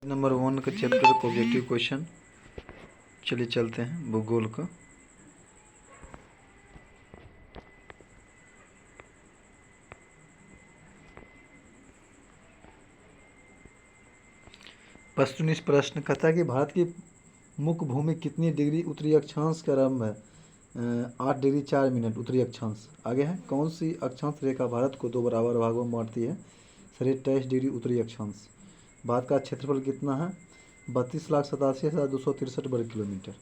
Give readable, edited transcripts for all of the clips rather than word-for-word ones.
Number 1 का chapter का objective question. चलिए चलते हैं भूगोल का। प्रश्न प्रश्न कहता है कि भारत की मुख्य भूमि कितनी डिग्री उत्तरी अक्षांश का आरंभ है? 8 डिग्री 4 मिनट उत्तरी अक्षांश। आगे है, कौन सी अक्षांश रेखा भारत को 2 बराबर भागों में बांटती है? 23 डिग्री उत्तरी अक्षांश। भारत का क्षेत्रफल कितना है? 32,87,263 वर्ग किलोमीटर।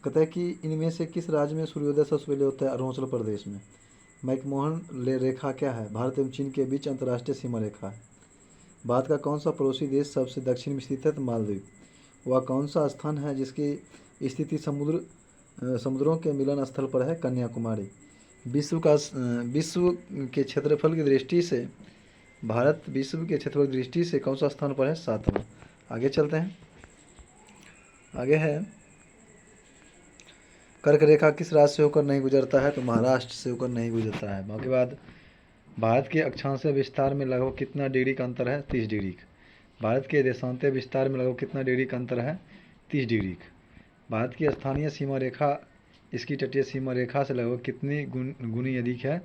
कहता है कि इनमें से किस राज्य में सूर्योदय सबसे पहले होता है? अरुणाचल प्रदेश में। मैकमोहन रेखा क्या है? भारत एवं चीन के बीच अंतर्राष्ट्रीय सीमा रेखा है। भारत का कौन सा पड़ोसी देश सबसे दक्षिण में स्थित है? तो मालदीव। वह कौन सा स्थान है जिसकी स्थिति समुद्रों के मिलन स्थल पर है? कन्याकुमारी। विश्व के क्षेत्रफल की दृष्टि से भारत विश्व के क्षेत्रफल की दृष्टि से कौन सा स्थान पर है? 7वां। आगे चलते हैं। आगे है, कर्क रेखा किस राज्य से होकर नहीं गुजरता है? तो महाराष्ट्र से होकर नहीं गुजरता है। बाकी बाद भारत के अक्षांशीय विस्तार में लगभग कितना डिग्री का अंतर है? 30 डिग्री का। भारत के देशांतर विस्तार में लगभग कितना डिग्री का अंतर है? 30 डिग्री का। भारत की स्थानीय सीमा रेखा इसकी तटीय सीमा रेखा से लगभग कितनी गुनी अधिक है?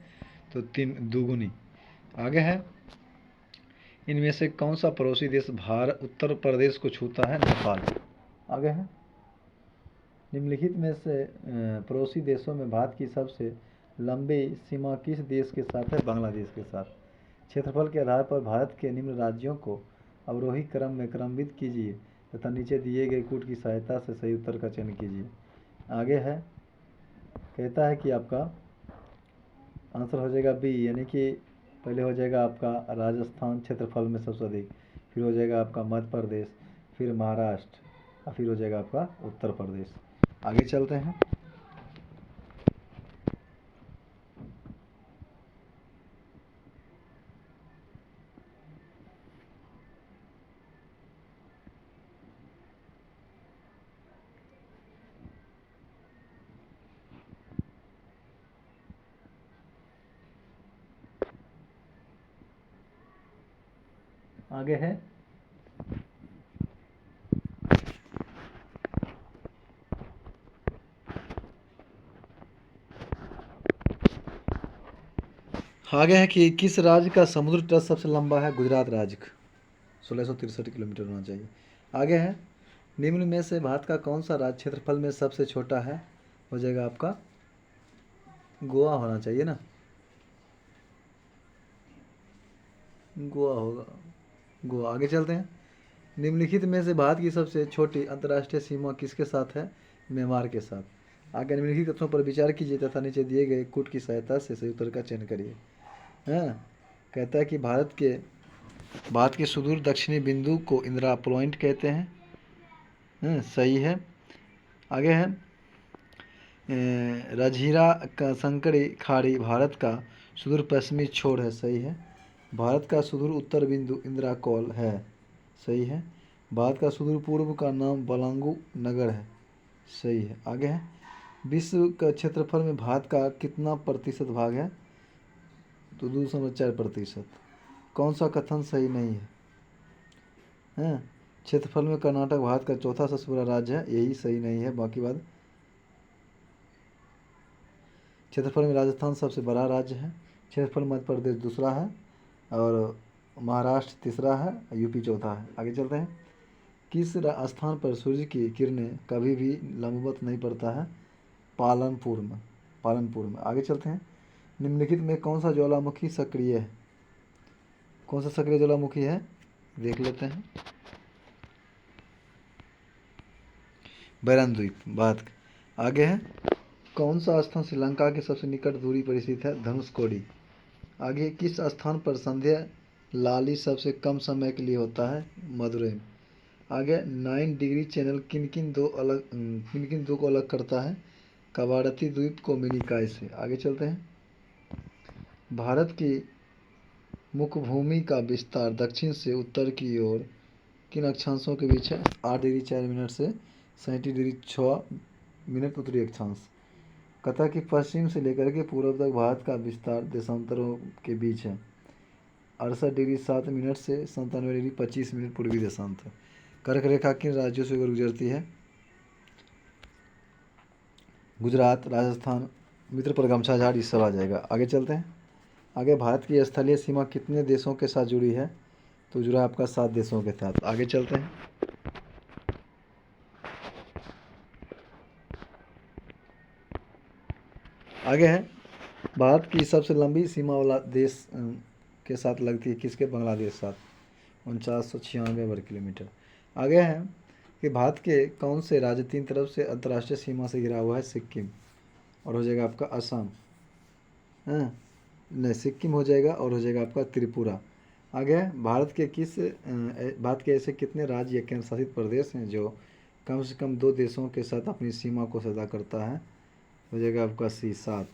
तो 3 2 आगे है, इनमें से कौन सा पड़ोसी देश उत्तर प्रदेश को छूता है? नेपाल। आगे है, निम्नलिखित में से पड़ोसी देशों में भारत की सबसे लंबी सीमा किस देश के साथ है? बांग्लादेश के साथ। क्षेत्रफल के आधार पर भारत के निम्न राज्यों को अवरोही क्रम में क्रमबद्ध कीजिए तथा नीचे दिए गए कूट की सहायता से सही उत्तर का चयन कीजिए। आगे है, कहता है कि आपका आंसर हो जाएगा बी, यानी कि पहले हो जाएगा आपका राजस्थान क्षेत्रफल में सबसे अधिक, फिर हो जाएगा आपका मध्य प्रदेश, फिर महाराष्ट्र और फिर हो जाएगा आपका उत्तर प्रदेश। आगे चलते हैं। आगे है, आगे है कि किस राज्य का समुद्र तट सबसे लंबा है? गुजरात राज्य का 1663 किलोमीटर होना चाहिए। आगे है, निम्न में से भारत का कौन सा राज्य क्षेत्रफल में सबसे छोटा है? हो जाएगा आपका गोवा होना चाहिए ना, गोवा होगा, गोवा। आगे चलते हैं। निम्नलिखित में से भारत की सबसे छोटी अंतर्राष्ट्रीय सीमा किसके साथ है? म्यांमार के साथ। आगे निम्नलिखित तथ्यों पर विचार कीजिए तथा नीचे दिए गए कूट की सहायता से सही उत्तर का चयन करिए। कहता है कि भारत के सुदूर दक्षिणी बिंदु को इंदिरा पॉइंट कहते हैं। सही है। आगे है, रझीरा का संकरी खाड़ी भारत का सुदूर पश्चिमी छोर है। सही है। भारत का सुदूर उत्तर बिंदु इंदिरा कॉल है। सही है। भारत का सुदूर पूर्व का नाम बलांगू नगर है। सही है। आगे है, विश्व का क्षेत्रफल में भारत का कितना प्रतिशत भाग है? तो 2.4%। कौन सा कथन सही नहीं है? क्षेत्रफल में कर्नाटक भारत का चौथा सबसे बड़ा राज्य है, यही सही नहीं है। बाकी बात, क्षेत्रफल में राजस्थान सबसे बड़ा राज्य है, क्षेत्रफल मध्य प्रदेश दूसरा है और महाराष्ट्र तीसरा है, यूपी चौथा है। आगे चलते हैं। किस स्थान पर सूर्य की किरणें कभी भी लंबवत नहीं पड़ता है? पालनपुर में। आगे चलते हैं। निम्नलिखित में कौन सा ज्वालामुखी सक्रिय है? कौन सा सक्रिय ज्वालामुखी है? देख लेते हैं। बैरन द्वीप भारत। आगे है, कौन सा स्थान श्रीलंका के सबसे निकट दूरी पर स्थित है? धनुषकोडी। आगे, किस स्थान पर संध्या लाली सबसे कम समय के लिए होता है? मदुरै। आगे, 9 डिग्री चैनल किन किन दो को अलग करता है? कवारती द्वीप को मिनिकॉय से। आगे चलते हैं। भारत की मुख्य भूमि का विस्तार दक्षिण से उत्तर की ओर किन अक्षांशों के बीच है? 8 डिग्री 4 मिनट से 37 डिग्री 6 मिनट उत्तरी अक्षांश। कहता कि पश्चिम से लेकर के पूर्व तक भारत का विस्तार देशांतरों के बीच है। 68 डिग्री 7 मिनट से 97 डिग्री 25 मिनट पूर्वी देशांतर। कर्क रेखा किन राज्यों से गुजरती है? गुजरात, राजस्थान, मित्र पर गमछा झाड़, ये सब आ जाएगा। आगे चलते हैं। आगे, भारत की स्थलीय सीमा कितने देशों के साथ जुड़ी है? तो जुड़ा है आपका 7 देशों के साथ। आगे चलते हैं। आगे है, भारत की सबसे लंबी सीमा वाला देश के साथ लगती है किसके? बांग्लादेश साथ, 4996 वर्ग किलोमीटर। आगे है कि भारत के कौन से राज्य 3 तरफ से अंतर्राष्ट्रीय सीमा से घिरा हुआ है? सिक्किम, और हो जाएगा आपका असम। हाँ, नहीं, सिक्किम हो जाएगा और हो जाएगा आपका त्रिपुरा। आगे है, भारत के ऐसे कितने राज्य या केंद्र शासित प्रदेश हैं जो कम से कम 2 देशों के साथ अपनी सीमा को साझा करता है? हो जाएगा आपका सी, 7।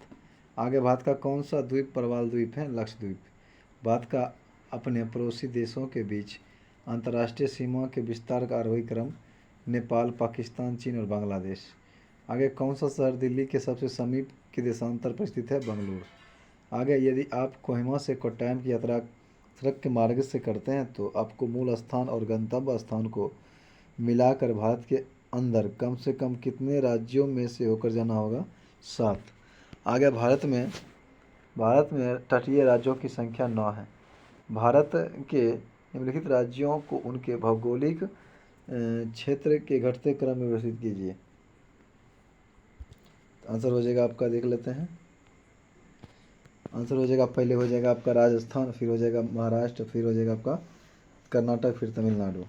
आगे, भारत का कौन सा द्वीप प्रवाल द्वीप है? लक्षद्वीप। भारत का अपने पड़ोसी देशों के बीच अंतर्राष्ट्रीय सीमा के विस्तार का आरोही क्रम? नेपाल, पाकिस्तान, चीन और बांग्लादेश। आगे, कौन सा शहर दिल्ली के सबसे समीप के देशांतर पर स्थित है? बंगलुरु। आगे, यदि आप कोहिमा से कोट्टायम की यात्रा सड़क के मार्ग से करते हैं तो आपको मूल स्थान और गंतव्य स्थान को मिलाकर भारत के अंदर कम से कम कितने राज्यों में से होकर जाना होगा? 7। आगे, भारत में तटीय राज्यों की संख्या 9 है। भारत के निम्नलिखित राज्यों को उनके भौगोलिक क्षेत्र के घटते क्रम में व्यवस्थित कीजिए। आंसर हो जाएगा आपका, देख लेते हैं। आंसर हो जाएगा, पहले हो जाएगा आपका राजस्थान, फिर हो जाएगा महाराष्ट्र, फिर हो जाएगा आपका कर्नाटक, फिर तमिलनाडु।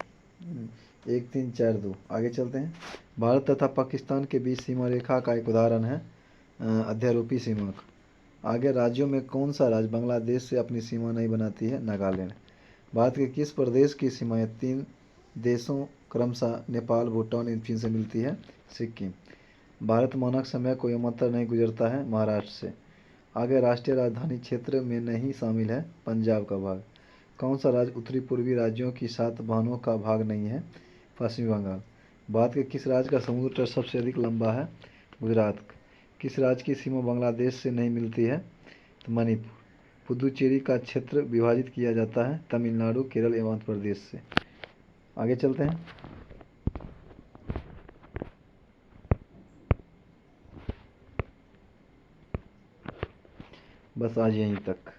1 3 4 2। आगे चलते हैं। भारत तथा पाकिस्तान के बीच सीमा रेखा का एक उदाहरण है अध्यारोपी सीमा। आगे, राज्यों में कौन सा राज्य बांग्लादेश से अपनी सीमा नहीं बनाती है? नागालैंड। भारत के किस प्रदेश की सीमाएं 3 देशों क्रमशः नेपाल, भूटान और चीन से मिलती है? सिक्किम। भारत मानक समय को यमंतर नहीं गुजरता है? महाराष्ट्र से। आगे, राष्ट्रीय राजधानी क्षेत्र में नहीं शामिल है? पंजाब का भाग। कौन सा राज्य उत्तरी पूर्वी राज्यों की 7 बहनों का भाग नहीं है? पश्चिमी बंगाल। भारत के किस राज्य का समुद्र तट सबसे अधिक लंबा है? गुजरात। किस राज्य की सीमा बांग्लादेश से नहीं मिलती है? तो मणिपुर। पुदुचेरी का क्षेत्र विभाजित किया जाता है तमिलनाडु, केरल एवं आंध्र प्रदेश से। आगे चलते हैं। बस आज यहीं तक।